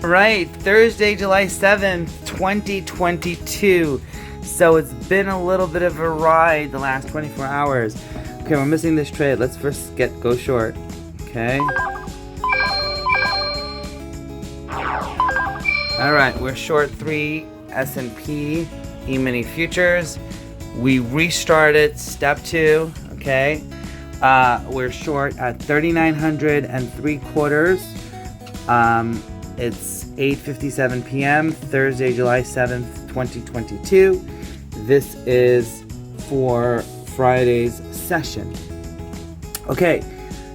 Right, Thursday, July 7th, 2022. So it's been a little bit of a ride the last 24 hours. Okay, we're missing this trade. Let's first go short. Okay. All right, we're short 3 S&P E-mini futures. We restarted step 2. Okay. We're short at 3,900 3/4. It's 8:57 p.m. Thursday, July 7th, 2022. This is for Friday's session. Okay,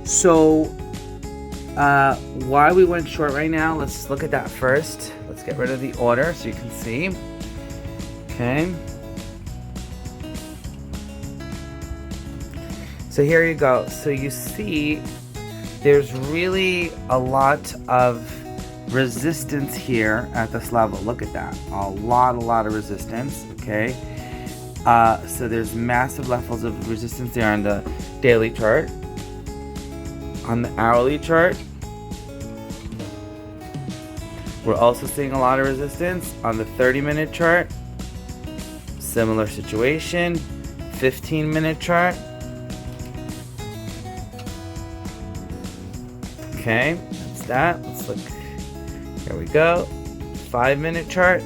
so why we went short right now, let's look at that first. Let's get rid of the order so you can see. Okay. So here you go. So you see there's really a lot of resistance here at this level. Look at that. A lot of resistance. Okay. So there's massive levels of resistance there on the daily chart. On the hourly chart, we're also seeing a lot of resistance. On the 30-minute chart, similar situation. 15-minute chart. Okay, that's that. Let's look. Here we go. 5-minute chart.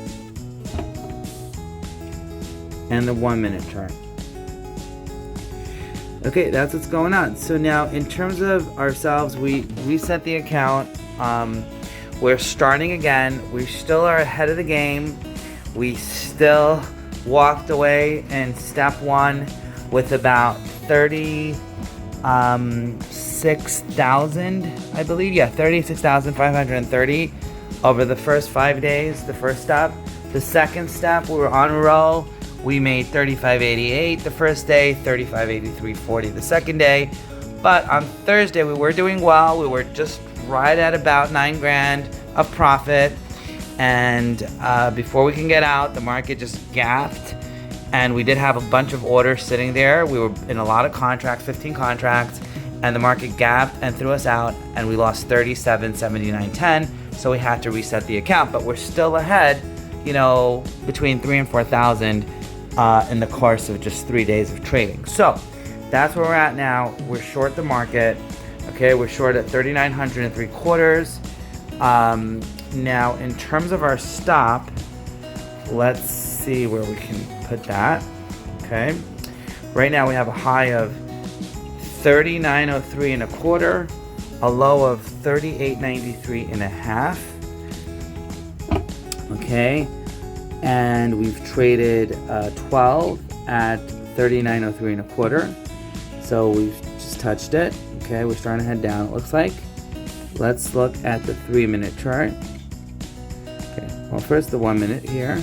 And the 1-minute chart. Okay, that's what's going on. So now, in terms of ourselves, we reset the account. We're starting again. We still are ahead of the game. We still walked away in step 1 with about 36,000, I believe. Yeah, 36,530 over the first 5 days, the first step. The second step, we were on a roll. We made 35.88 the first day, 35.83.40 the second day. But on Thursday, we were doing well. We were just right at about $9,000 of profit. And before we can get out, the market just gapped. And we did have a bunch of orders sitting there. We were in a lot of contracts, 15 contracts. And the market gapped and threw us out. And we lost 37.79.10. So we had to reset the account. But we're still ahead, you know, between 3,000 and 4,000 in the course of just 3 days of trading. So that's where we're at now. We're short the market. Okay, we're short at 3,900 3/4. Now, in terms of our stop, let's see where we can put that. Okay, right now we have a high of 39.03 1/4, a low of 38.93 1/2. Okay, and we've traded 12 at 39.03 1/4. So we've just touched it. Okay, we're starting to head down, it looks like. Let's look at the 3-minute chart. Okay, well, first the 1-minute here.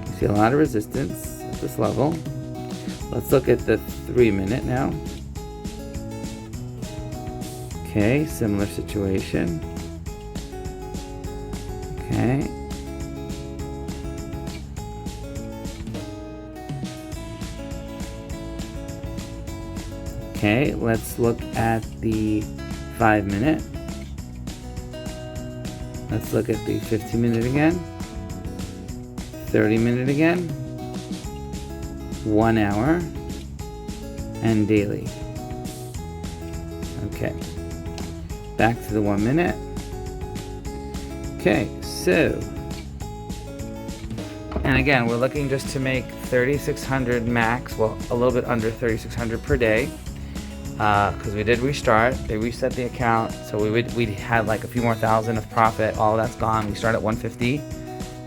You see a lot of resistance at this level. Let's look at the 3-minute now. Okay, similar situation. Okay. Okay, let's look at the 5-minute. Let's look at the 15-minute again. 30-minute again. 1 hour. And daily. Okay. Back to the 1-minute. Okay, so. And again, we're looking just to make 3,600 max. Well, a little bit under 3,600 per day. Because we did restart, they reset the account, so we had like a few more thousand of profit. All of that's gone. We start at 150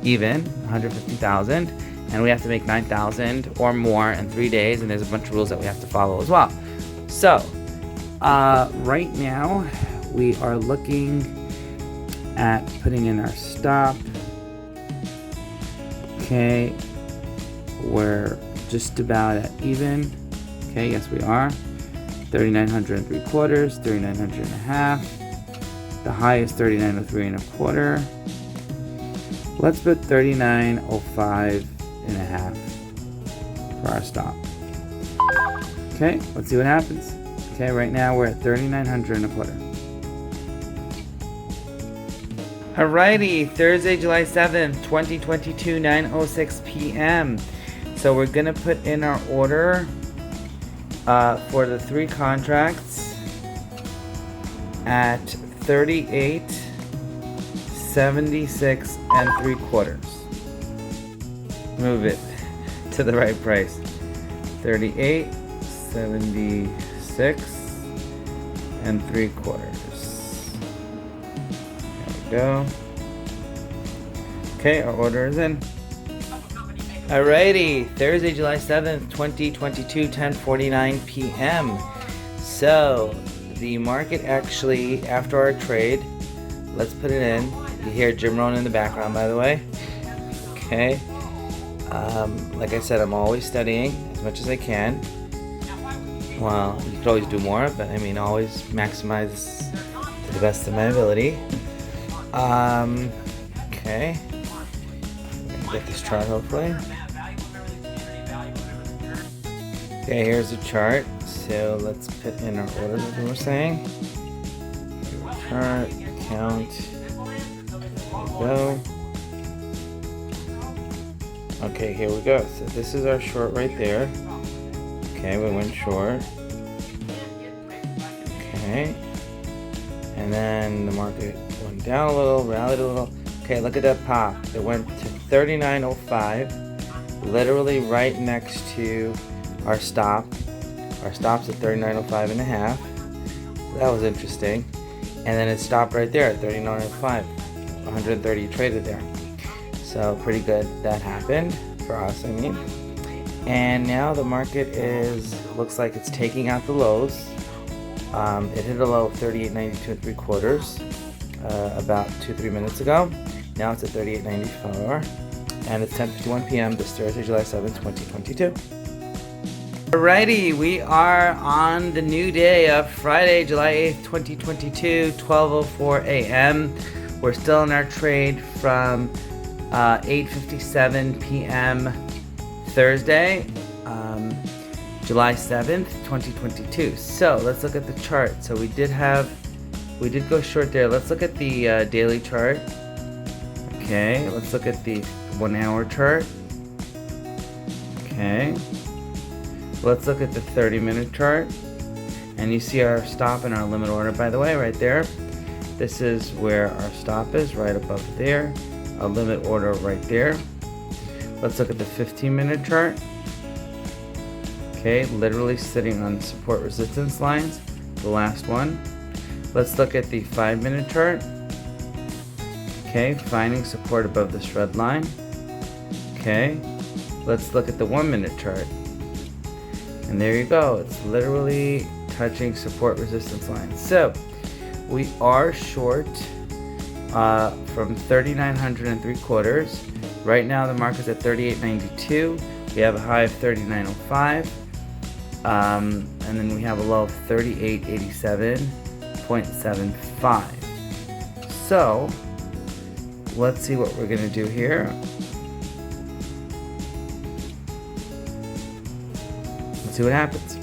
even, 150,000, and we have to make 9,000 or more in 3 days, and there's a bunch of rules that we have to follow as well. So right now we are looking at putting in our stop. Okay, we're just about at even. Okay, yes we are. 3,900 3/4, 3,900 1/2. The high is 39.03 1/4. Let's put 39.05 1/2 for our stop. Okay, let's see what happens. Okay, right now we're at 3,900 1/4. Alrighty, Thursday, July 7th, 2022, 9:06 p.m. So we're gonna put in our order for the 3 contracts at 38.76 3/4. Move it to the right price. 38.76 3/4. Go. Okay, our order is in. Alrighty, Thursday, July 7th, 2022, 10:49 p.m. So, the market actually, after our trade, let's put it in. You hear Jim Rohn in the background, by the way. Okay. Like I said, I'm always studying as much as I can. Well, you could always do more, but I mean, always maximize to the best of my ability. Okay. Get this chart hopefully. Okay, here's the chart. So let's put in our orders as we were saying. Chart, count. There we go. Okay, here we go. So this is our short right there. Okay, we went short. Okay. And then the market went down a little, rallied a little. Okay, look at that pop. It went to 39.05, literally right next to our stop. Our stop's at 39.05 and a half. So that was interesting. And then it stopped right there at 39.05. 130 traded there. So pretty good that happened for us, I mean. And now the market looks like it's taking out the lows. It hit a low of 38.92 3/4 about 2-3 minutes ago. Now it's at 38.94, and it's 10:51 p.m. this Thursday, July 7th, 2022. Alrighty, we are on the new day of Friday, July 8th, 2022, 12:04 a.m. We're still in our trade from 8:57 p.m. Thursday, July 7th, 2022. So let's look at the chart. So we did go short there. Let's look at the daily chart. Okay, let's look at the 1 hour chart. Okay, let's look at the 30-minute chart. And you see our stop and our limit order, by the way, right there. This is where our stop is, right above there. Our limit order right there. Let's look at the 15-minute chart. Okay, literally sitting on support resistance lines, the last one. Let's look at the 5-minute chart. Okay, finding support above this red line. Okay, let's look at the 1-minute chart. And there you go, it's literally touching support resistance lines. So, we are short from 3900 3/4. Right now the market's at 38.92. We have a high of 39.05. And then we have a low of 38.87.75. So, let's see what we're gonna do here. Let's see what happens.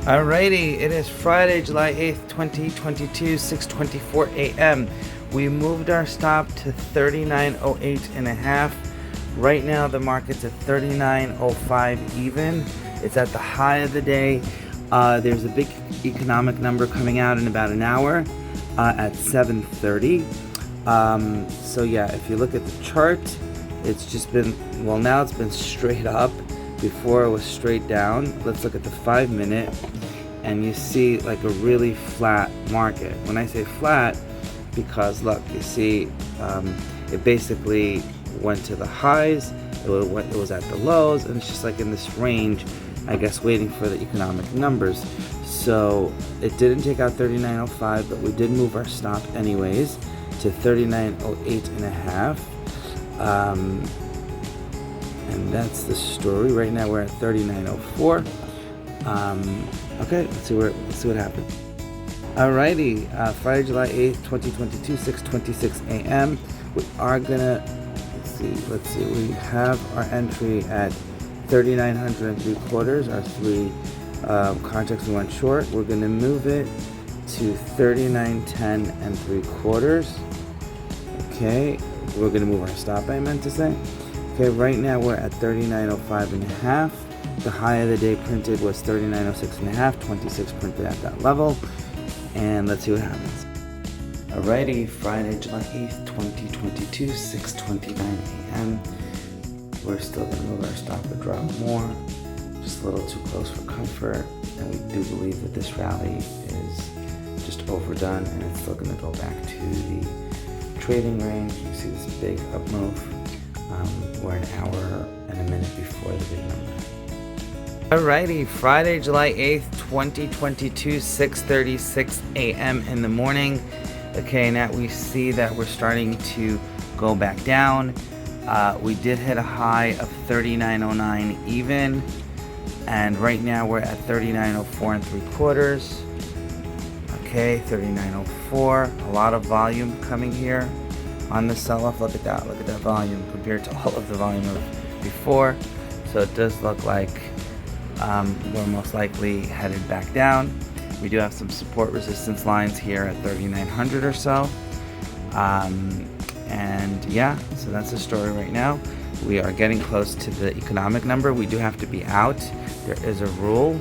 Alrighty, it is Friday, July 8th, 2022, 6:24 a.m. We moved our stop to 39.08 and a half. Right now the market's at 39.05 even. It's at the high of the day. There's a big economic number coming out in about an hour at 7:30. So yeah, if you look at the chart, it's just been, well, now it's been straight up. Before it was straight down. Let's look at the 5-minute, and you see like a really flat market. When I say flat, because look, you see it basically went to the highs, it was at the lows, and it's just like in this range, I guess, waiting for the economic numbers. So it didn't take out 39.05, but we did move our stop anyways to 39.08 and a half. And that's the story. Right now we're at 39.04. Okay, let's see what happens. Alrighty, Friday, July 8th, 2022, 6:26 a.m. We are gonna let's see. We have our entry at 3900 3/4, our 3 Contracts we went short. We're going to move it to 39.10 and 3/4. Okay, we're going to move our stop, I meant to say. Okay, right now we're at 39.05 and a half. The high of the day printed was 39.06 and a half, 26 printed at that level. And let's see what happens. Alrighty, Friday, July 8th, 2022, 6:29 a.m. We're still going to move our stop or drop more. Just a little too close for comfort. And we do believe that this rally is just overdone and it's still going to go back to the trading range. You see this big up move. We're an hour and a minute before the big number. Alrighty, Friday, July 8th, 2022, 6:36 a.m. in the morning. Okay, now we see that we're starting to go back down. We did hit a high of 39.09 even, and right now we're at 39.04 and 3/4. Okay, 39.04. A lot of volume coming here on the sell-off. Look at that volume compared to all of the volume of before. So it does look like we're most likely headed back down. We do have some support resistance lines here at 3,900 or so. And yeah, so that's the story right now. We are getting close to the economic number. We do have to be out. There is a rule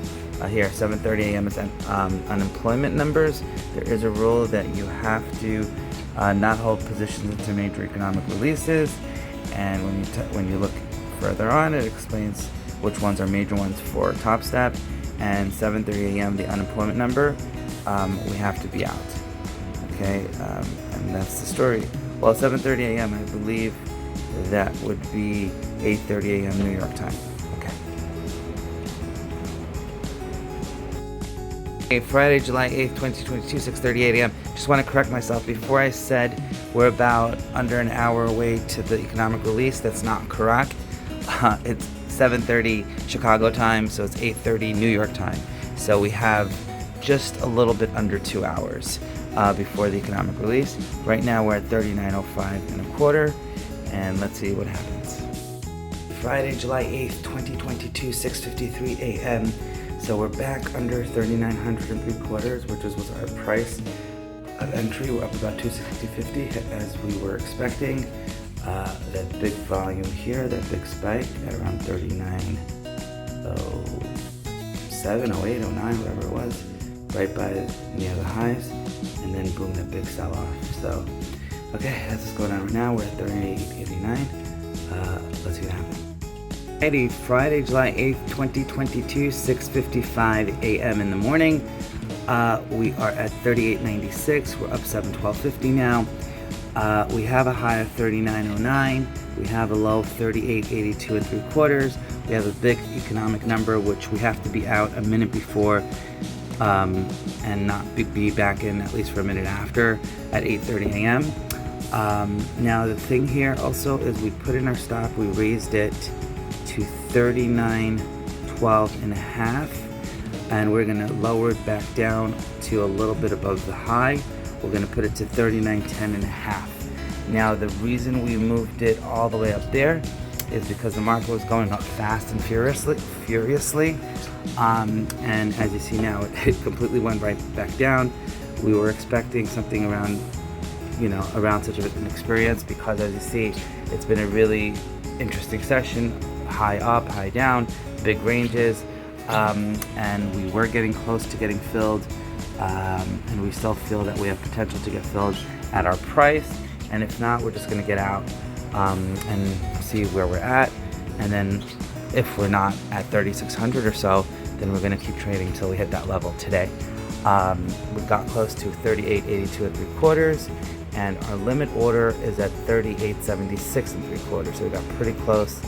here, 7:30 a.m. is unemployment numbers. There is a rule that you have to not hold positions into major economic releases. And when you look further on, it explains which ones are major ones for Top Step. And 7:30 a.m. the unemployment number, we have to be out. Okay, and that's the story. Well, 7:30 a.m. I believe that would be 8:30 a.m. New York time. Okay, Friday, July 8th, 2022, 6:38 a.m. Just want to correct myself. Before I said we're about under an hour away to the economic release, that's not correct. It's 7:30 Chicago time, so it's 8:30 New York time. So we have just a little bit under 2 hours before the economic release. Right now we're at 39.05 and a quarter, and let's see what happens. Friday, July 8th, 2022, 6:53 a.m. So we're back under 3,900 and 3/4, which was our price of entry. We're up about 260.50 as we were expecting. That big volume here, that big spike at around 39.07, 08, 09, whatever it was, right by near the highs, and then boom, that big sell-off. So, okay, that's what's going on right now. We're at 38.89. Let's see what happens. Friday, July 8th, 2022, 6:55 a.m. in the morning. We are at 38.96. We're up 712.50 now. We have a high of 39.09. We have a low of 38.82 and 3/4. We have a big economic number, which we have to be out a minute before and not be back in at least for a minute after at 8:30 a.m. Now the thing here also is we put in our stop. We raised it to 39.12 and a half, and we're going to lower it back down to a little bit above the high. We're going to put it to 39.10 and a half. Now the reason we moved it all the way up there is because the market was going up fast and furiously. And as you see now, it completely went right back down. We were expecting something around such an experience, because as you see, it's been a really interesting session. High up, high down, big ranges, and we were getting close to getting filled, and we still feel that we have potential to get filled at our price. And if not, we're just going to get out and see where we're at, and then if we're not at 3,600 or so, then we're going to keep trading until we hit that level today. We got close to 38.82 and 3/4, and our limit order is at 38.76 and 3/4, so we got pretty close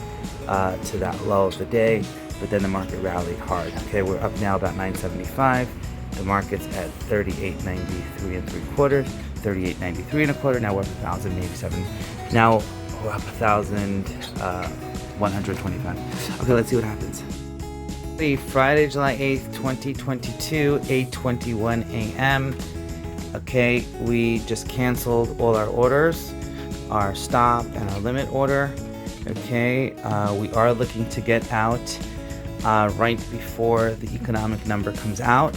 to that low of the day, but then the market rallied hard. Okay, we're up now about 975. The market's at 38.93 and 3/4, 38.93 and a quarter. Now we're up 1,087. Now we're up 1,125. Okay, let's see what happens. Friday, July 8th, 2022, 8:21 a.m. Okay, we just canceled all our orders, our stop and our limit order. Okay, we are looking to get out right before the economic number comes out.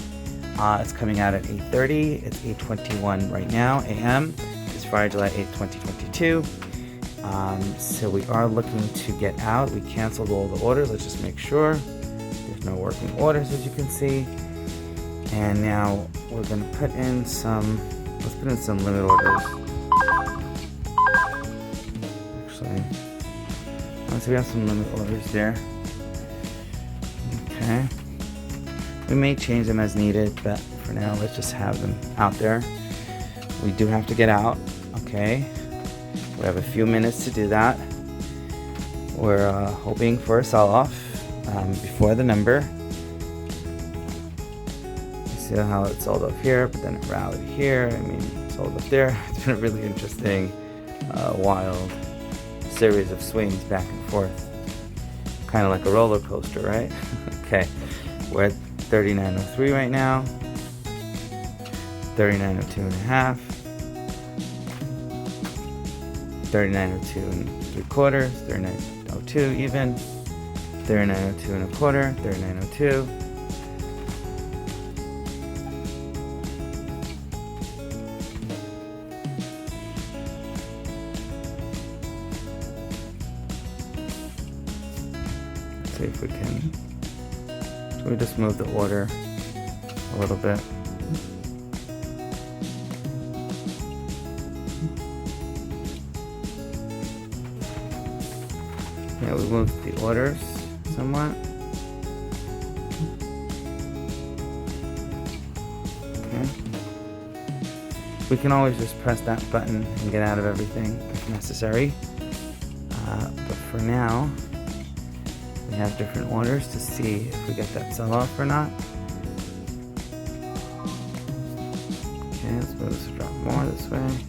It's coming out at 8:30. It's 8:21 right now, a.m. It's Friday, July 8th, 2022. So we are looking to get out. We canceled all the orders. Let's just make sure there's no working orders, as you can see. And now we're going to put in some, let's put in some limit orders. Actually, so we have some limit orders there. Okay. We may change them as needed, but for now, let's just have them out there. We do have to get out, okay? We have a few minutes to do that. We're hoping for a sell-off before the number. You see how it sold off here, but then it rallied here. I mean, it sold up there. It's been a really interesting, wild series of swings back and forth. Kind of like a roller coaster, right? Okay, we're at 39.03 right now. 39.02 and a half. 39.02 and 3/4, 39.02 even, 39.02 and a quarter, 39.02. Let's see if we can. So we just move the order a little bit. Yeah, we moved the orders somewhat. Okay. We can always just press that button and get out of everything if necessary. But for now, we have different orders to see if we get that sell-off or not. Okay, let's move this to drop more this way.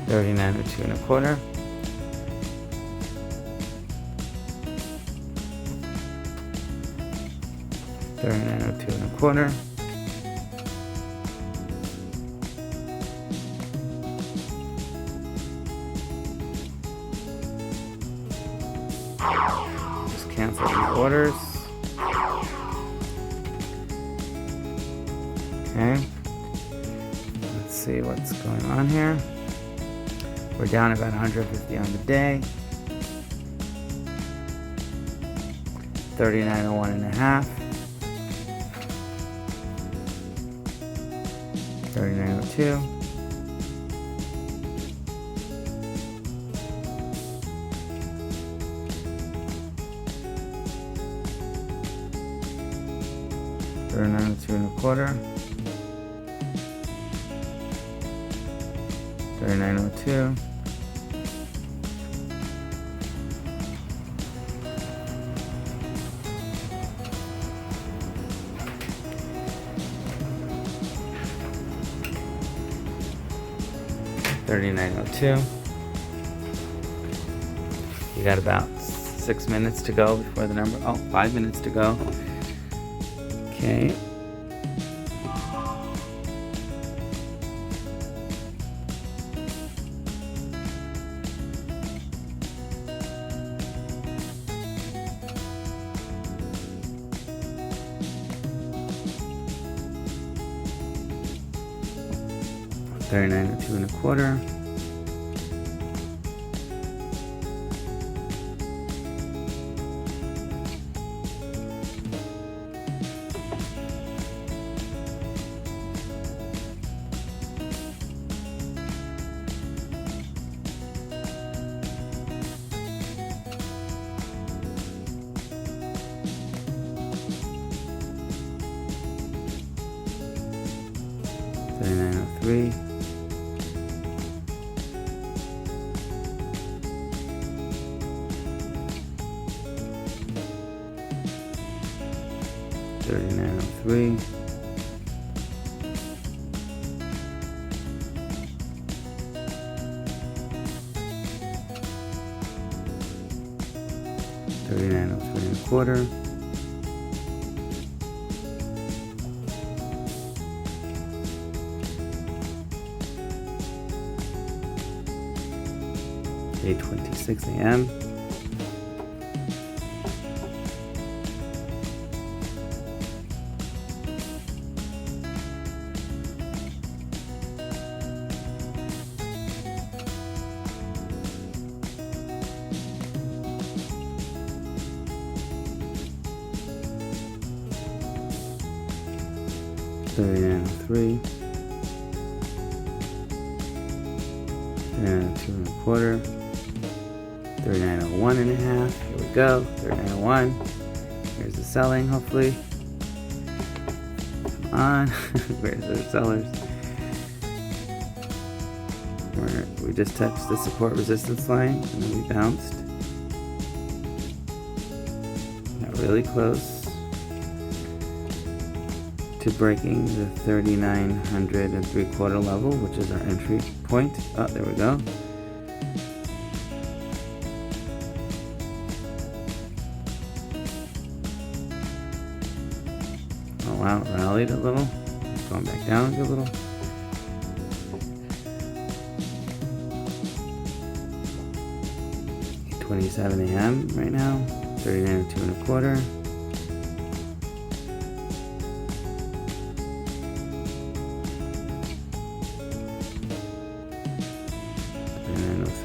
$39.02 and a quarter. $39.02 and a quarter. Just cancel these orders. Okay. Let's see what's going on here. We're down about 150 on the day. 39.01 and a half. 39.02. $39.02 and a quarter. 39.02. $39.02. You got about 6 minutes to go before the number. Oh, 5 minutes to go. Okay. $39.02 and a quarter. $39.03. $39.03. $39.03 and a quarter. 8:26 a.m. $39.03 and 2.25, $39.01.5. Here we go, $39.01. Here's the selling, hopefully. Come on, where's the sellers? We just touched the support resistance line and then we bounced. Got really close to breaking the 3,903 level, which is our entry point. Oh, there we go. Oh wow, it rallied a little. Going back down a little. $8:27 a.m. right now. 39.225.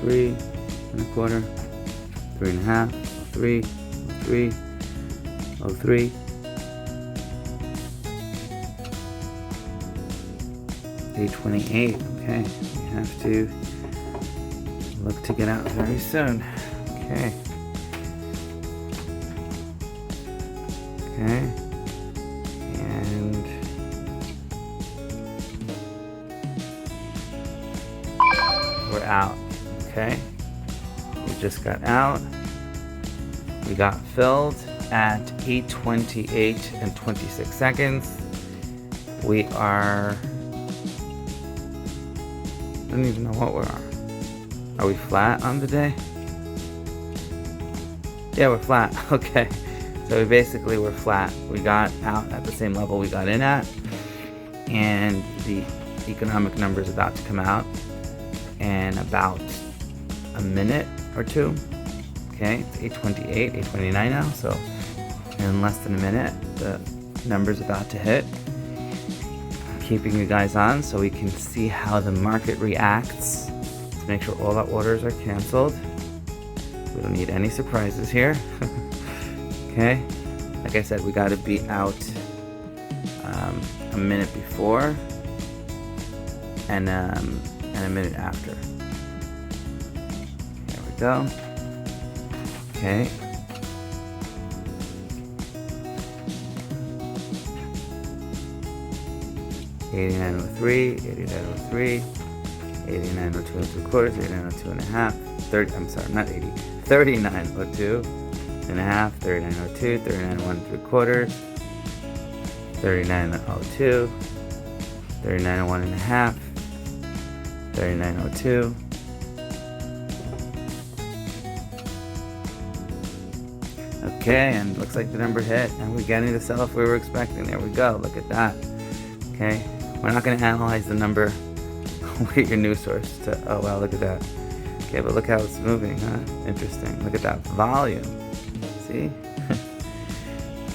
$3.25, 3.5, 03, 03, 03. $8.28. Okay, we have to look to get out very soon. Okay. Okay. And we're out. Okay. We just got out. We got filled at 8:28 and 26 seconds. We are, I don't even know what we are. Are we flat on the day? Yeah, we're flat. Okay. So we were flat. We got out at the same level we got in at. And the economic number is about to come out in about a minute or two. Okay, it's 8:28, 8:29 now, so in less than a minute the number's about to hit. I'm keeping you guys on so we can see how the market reacts to make sure all our orders are canceled. We don't need any surprises here. Okay, like I said, we got to be out a minute before and a minute after. Go. Okay. $89.03, $89.03, $89.02 $89.02.5, 30. I'm sorry, not 80. $39.02 and a half, $39.02, $39.01 $39.02, $39.01.5, $39.02. Okay, and looks like the number hit, and we're getting the sell-off we were expecting. There we go. Look at that. Okay, we're not going to analyze the number with your news source. Oh wow, look at that. Okay, but look how it's moving, huh? Interesting. Look at that volume. See?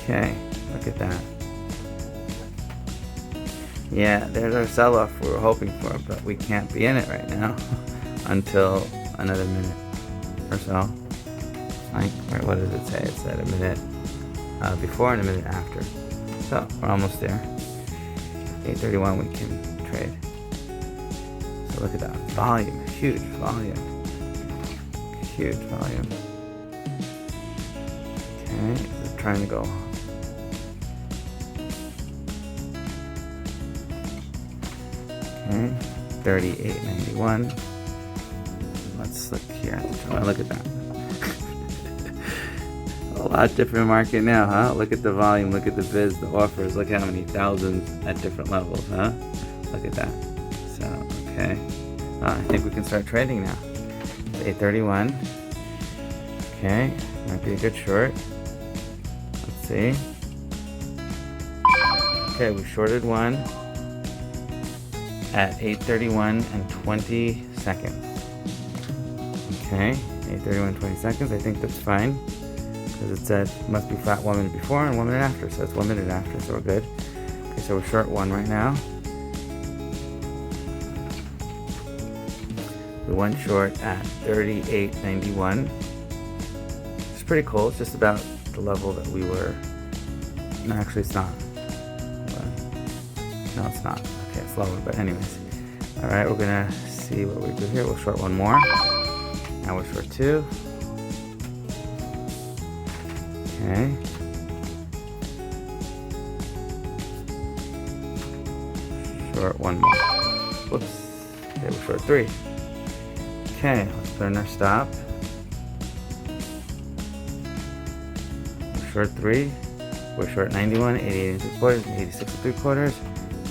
Okay, look at that. Yeah, there's our sell-off we were hoping for, but we can't be in it right now until another minute or so. Like, what does it say? It said a minute before and a minute after. So, we're almost there. 8:31 we can trade. So look at that. Volume. Huge volume. Huge volume. Okay, just trying to go. Okay, 38.91. Let's look here. Look at that. A lot different market now, huh? Look at the volume, look at the bids, the offers, look how many thousands at different levels, huh? Look at that. So, okay. I think we can start trading now. It's 8:31. Okay, might be a good short. Let's see. Okay, we shorted one at 8:31 and 20 seconds. Okay, 8:31:20 seconds. I think that's fine because it said must be flat 1 minute before and 1 minute after, so it's 1 minute after, so we're good. Okay, so we're short 1 right now. We went short at 38.91. It's pretty cool. It's just about the level that we were. No, actually, it's not. No, it's not. Okay, it's lower, but anyways. All right, we're gonna see what we do here. We'll short one more. Now we're short 2. Okay. Short 1 more. Whoops. Okay, we're short 3. Okay, let's put in our stop. We're short 3. We're short 91, 88 3/4, and 86 3/4.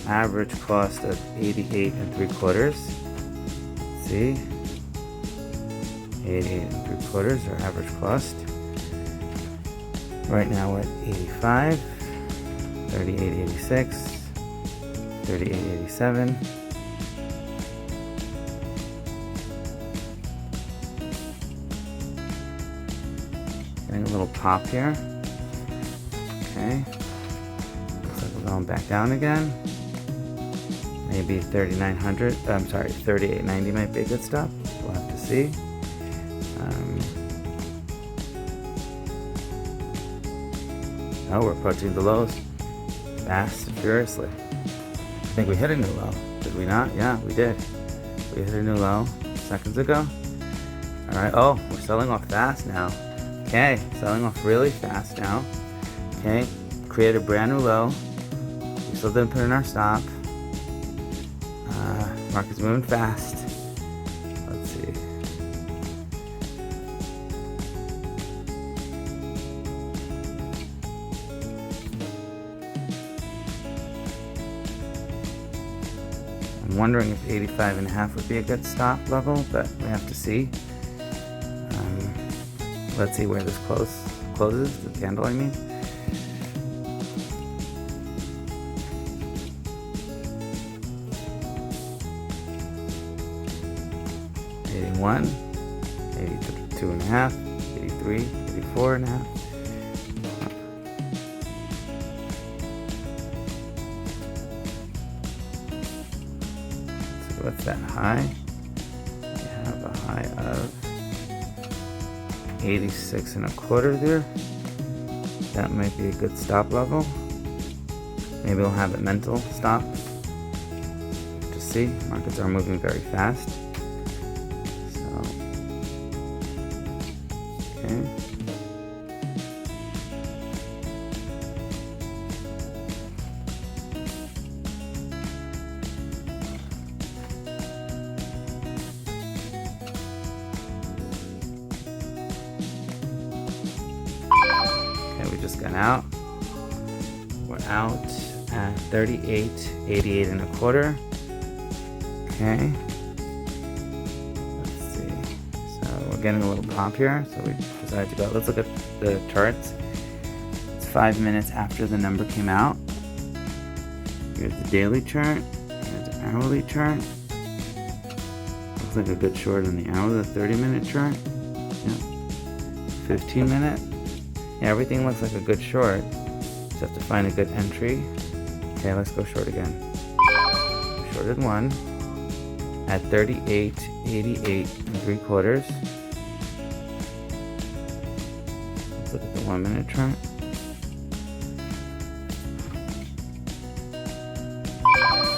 Average cost of 88 3/4. Let's see. 88 3/4, our average cost. Right now we're at 85, 38.86, 38.87. Getting a little pop here. Okay. Looks like we're going back down again. Maybe 3900. I'm sorry, 38.90 might be a good stop. We'll have to see. Oh, we're approaching the lows fast and furiously. I think we hit a new low. Did we not? Yeah, we did. We hit a new low seconds ago. All right. Oh, we're selling off fast now. Okay, selling off really fast now. Okay, create a brand new low. We still didn't put in our stop. Market's moving fast. Let's see. I'm wondering if 85.5 would be a good stop level, but we have to see. Let's see where this closes, the candle I mean. $81, 82.5, 83, 84.5. So what's that high? We have a high of 86.25 there. That might be a good stop level. Maybe we'll have a mental stop. To see, markets are moving very fast. So, okay. We just got out. We're out at 38.88.25. Okay. Let's see. So we're getting a little pop here. So we decided to go. Let's look at the charts. It's 5 minutes after the number came out. Here's the daily chart. Here's the hourly chart. Looks like a good short on the hour. The 30-minute chart. Yeah. 15-minute. Yeah, everything looks like a good short. Just have to find a good entry. Okay, let's go short again. Shorted 1 at 38.88 3/4. Let's look at the 1-minute chart.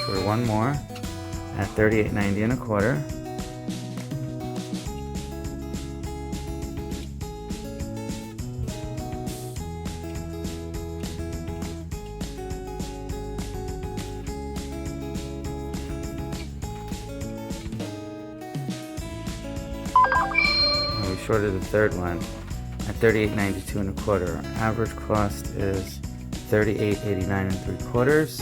Short 1 more at 38.90 1/4. We shorted the third one at 38.92 1/4. Our average cost is 38.89 3/4.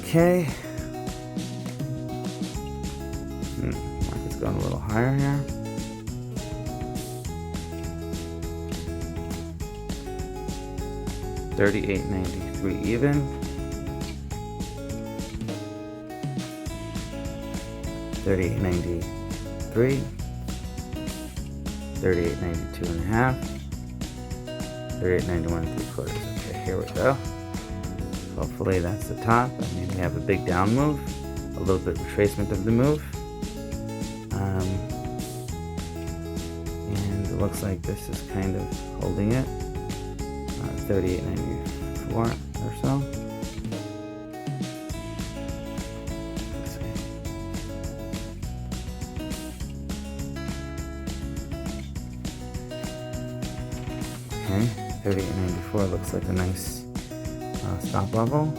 Okay. Market's going a little higher here. $38.93 even. 38.90 38.93, 38.92.5, 38.91 3/4. Okay, here we go. Hopefully that's the top. I mean, we have a big down move, a little bit retracement of the move. And it looks like this is kind of holding it. 38.94 or so. Let's see. Okay, 38.94 looks like a nice stop level.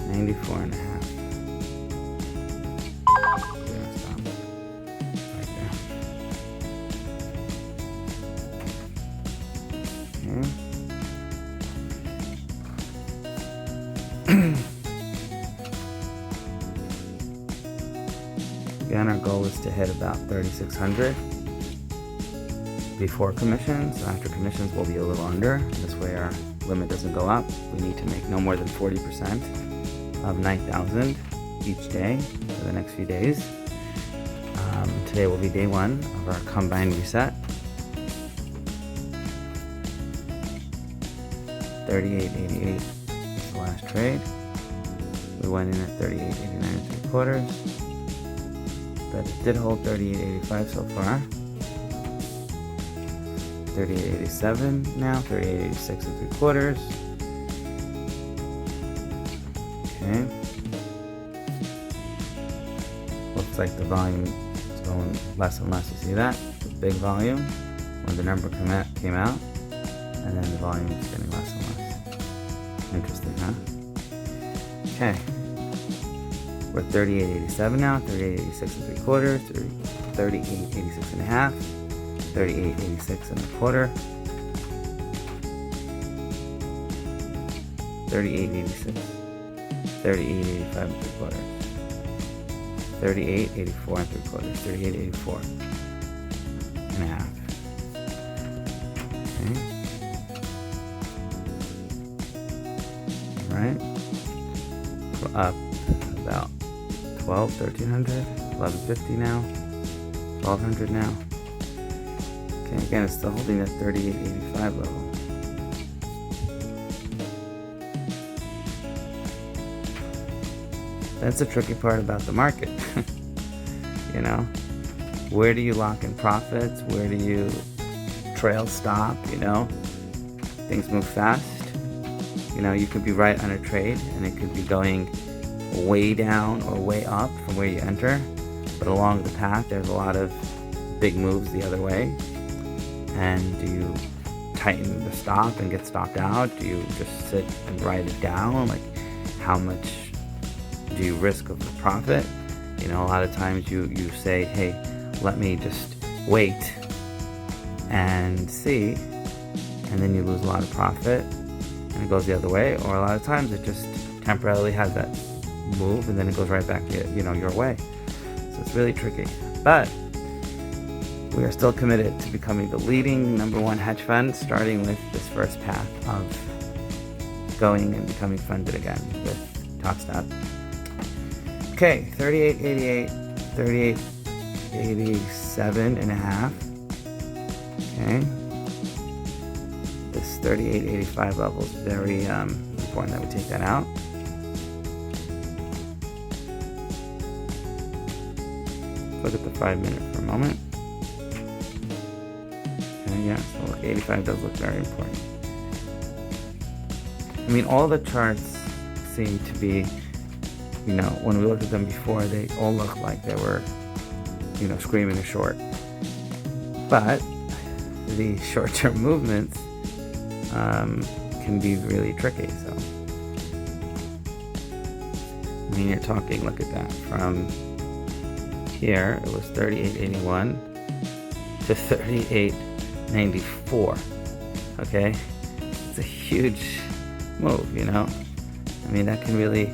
$94.5. Again, our goal is to hit about 3,600 before commissions. After commissions, we'll be a little under. This way our limit doesn't go up. We need to make no more than 40% of 9,000 each day for the next few days. Today will be day one of our combined reset. 38.88 is the last trade. We went in at 38.89 3/4, but it did hold 38.85 so far. 38.87 now, 38.86 3/4. Okay. Looks like the volume is going less and less. You see that? The big volume when the number came out, and then the volume is getting less and less. Interesting, huh? Okay. We're 38.87 now, 38.86 3/4, 38.86.5, 38.86 1/4, 38.86, 38.85 3/4, 38.84 3/4, 38.84.5. Okay. All right. We're up about 1,300, 1,150 now, 1,200 now. Okay, again, it's still holding that 38.85 level. That's the tricky part about the market. You know, where do you lock in profits? Where do you trail stop? You know, things move fast. You know, you could be right on a trade and it could be going way down or way up from where you enter, but along the path there's a lot of big moves the other way. And do you tighten the stop and get stopped out? Do you just sit and write it down? Like, how much do you risk of the profit? You know, a lot of times you say, hey, let me just wait and see, and then you lose a lot of profit and it goes the other way. Or a lot of times it just temporarily has that move and then it goes right back to, you know, your way. So it's really tricky, but we are still committed to becoming the leading #1 hedge fund, starting with this first path of going and becoming funded again with TopStep. Okay, 38.88, 38.87.5. Okay, this 38.85 level is very important that we take that out. Look at the 5-minute for a moment. Okay, yeah, so look, 85 does look very important. I mean, all the charts seem to be, you know, when we looked at them before, they all looked like they were, you know, screaming a short. But the short-term movements can be really tricky. So, I mean, you're talking, look at that, from here, it was 38.81 to 38.94. Okay, it's a huge move, you know. I mean, that can really,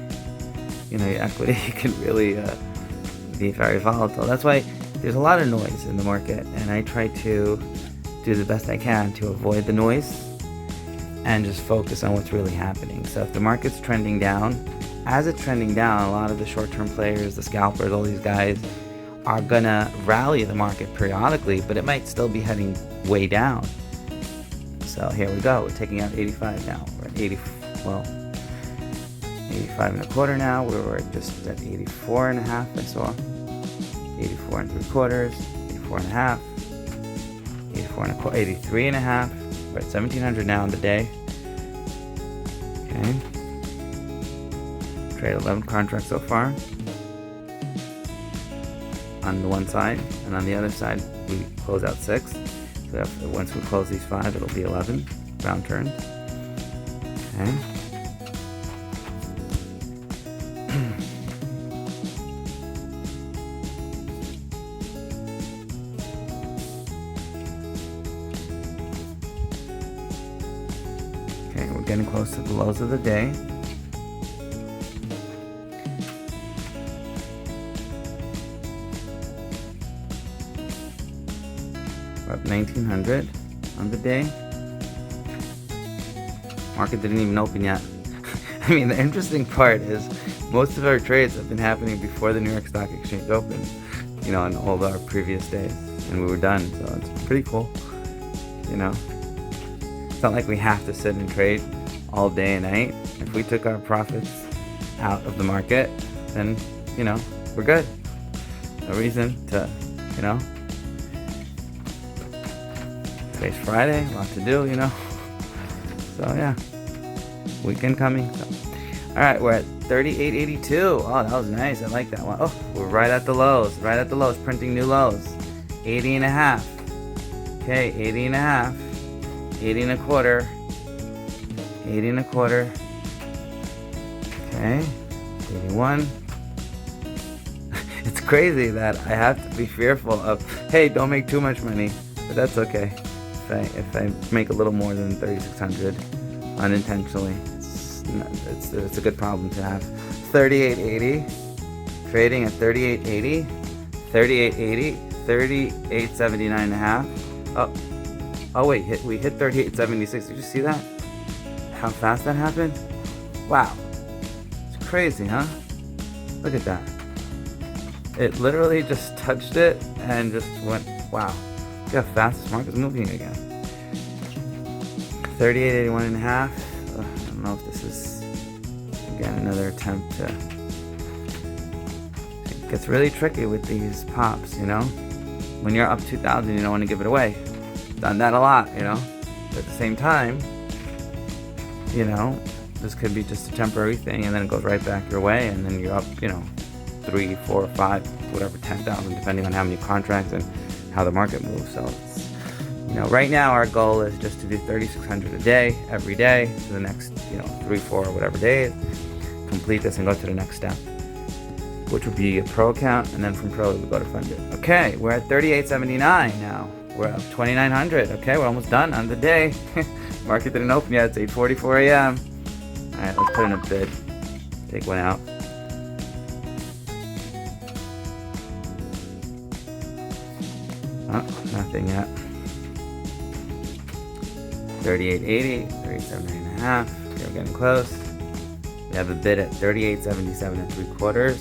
you know, your equity can really be very volatile. That's why there's a lot of noise in the market, and I try to do the best I can to avoid the noise and just focus on what's really happening. So if the market's trending down, as it's trending down, a lot of the short-term players, the scalpers, all these guys are gonna rally the market periodically, but it might still be heading way down. So here we go. We're taking out 85 now. We're at 85 and a quarter now. We were just at 84 and a half, I saw. 84 and 3/4, 84 and a half, 84 and a quarter, 83 and a half. We're at 1700 now on the day. Okay. Trade 11 contracts so far. On the one side, and on the other side, we close out 6. So once we close these 5, it'll be 11 round turns. Okay. Okay, we're getting close to the lows of the day. We're up 1900 on the day. Market didn't even open yet. I mean, the interesting part is most of our trades have been happening before the New York Stock Exchange opened, you know, on all of our previous days, and we were done. So it's pretty cool, you know. It's not like we have to sit and trade all day and night. If we took our profits out of the market, then, you know, we're good. No reason to, you know. Today's Friday, a lot to do, you know. So yeah, weekend coming. So. All right, we're at 38.82. Oh, that was nice. I like that one. Oh, we're right at the lows. Right at the lows, printing new lows. 80 and a half. Okay, 80 and a half. 80 and a quarter. 80 and a quarter. Okay, 81. It's crazy that I have to be fearful of, hey, don't make too much money, but that's okay. If I make a little more than 3,600 unintentionally, it's a good problem to have. 38.80, trading at 38.80, 38.80, 38.79 and a half. Oh wait, we hit 38.76. Did you see that? How fast that happened? Wow, it's crazy, huh? Look at that. It literally just touched it and just went, wow. Look how fast this market's moving again. 38.81 and a half. I don't know if this is, again, another attempt to... It gets really tricky with these pops, you know? When you're up 2,000, you don't want to give it away. Done that a lot, you know? But at the same time, you know, this could be just a temporary thing, and then it goes right back your way, and then you're up, you know, 3, 4, 5, whatever, 10,000, depending on how many contracts and how the market moves. So it's, you know, right now our goal is just to do 3,600 a day, every day, for the next, you know, 3, 4, whatever days. Complete this and go to the next step, which would be a pro account, and then from pro we go to funded. Okay, we're at 38.79 now. We're up 2,900. Okay, we're almost done on the day. Market didn't open yet. It's 8:44 a.m. All right, let's put in a bid. Take one out. Oh, nothing yet. 38.80, 37.5. Okay, we're getting close. We have a bid at 38.77 and 3/4.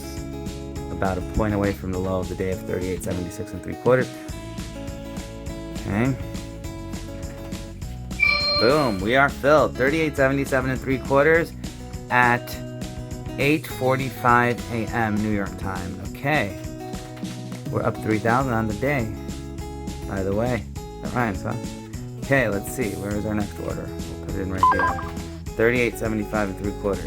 About a point away from the low of the day of 38.76 and 3/4. Okay. Boom, we are filled. 38.77 and 3/4 at 8:45 a.m. New York time. Okay. We're up 3,000 on the day. By the way, that rhymes, huh? Okay, let's see. Where is our next order? We'll put it in right there. 38.75 and 3/4.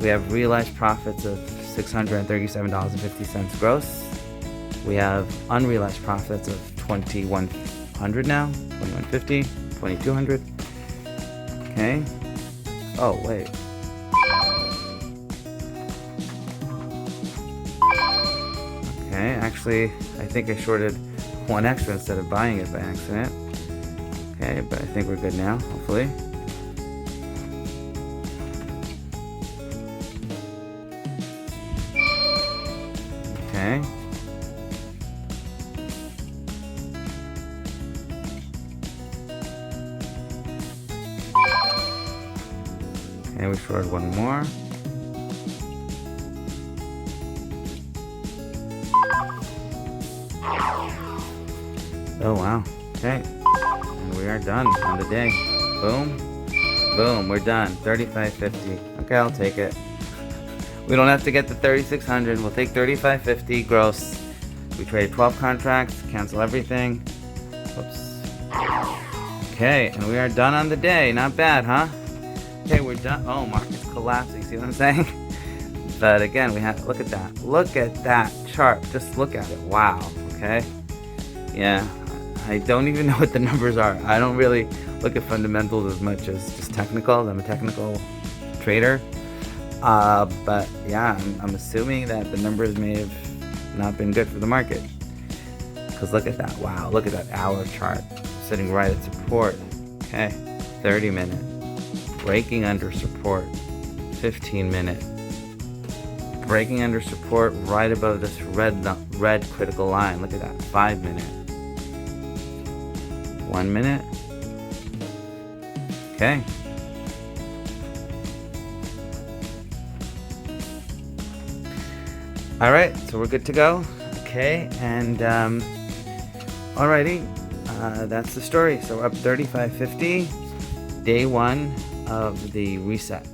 We have realized profits of $637.50 gross. We have unrealized profits of $2,100 now, $2,150, $2,200. Okay. Oh wait. Okay, actually, I think I shorted one extra instead of buying it by accident. Okay, but I think we're good now, hopefully. Okay. Okay, we shorted one more. Oh wow. Okay. And we are done on the day. Boom. Boom. We're done. 35.50. Okay, I'll take it. We don't have to get to 3,600. We'll take 35.50 gross. We traded 12 contracts. Cancel everything. Whoops. Okay, and we are done on the day. Not bad, huh? Okay, we're done. Oh, market's collapsing. See what I'm saying? But again, we have look at that. Look at that chart. Just look at it. Wow. Okay. Yeah. I don't even know what the numbers are. I don't really look at fundamentals as much as just technicals. I'm a technical trader. But yeah, I'm assuming that the numbers may have not been good for the market. Because look at that. Wow. Look at that hour chart. Sitting right at support. Okay. 30 minute. Breaking under support. 15 minute. Breaking under support right above this red critical line. Look at that. 5 minute. 1 minute. Okay. Alright, so we're good to go. Okay, and alrighty, that's the story. So we're up 35.50, day one of the reset.